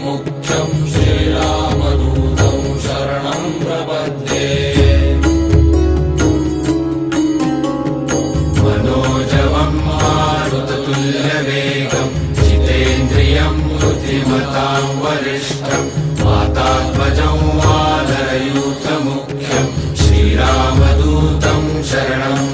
मुख्यं श्रीरामदूतं शरणं प्रपद्ये। मनोजवं मारुततुल्यवेगं जितेन्द्रियं बुद्धिमतां वरिष्ठं वातात्मजं वानरयूथमुख्यं श्रीरामदूतं शरणं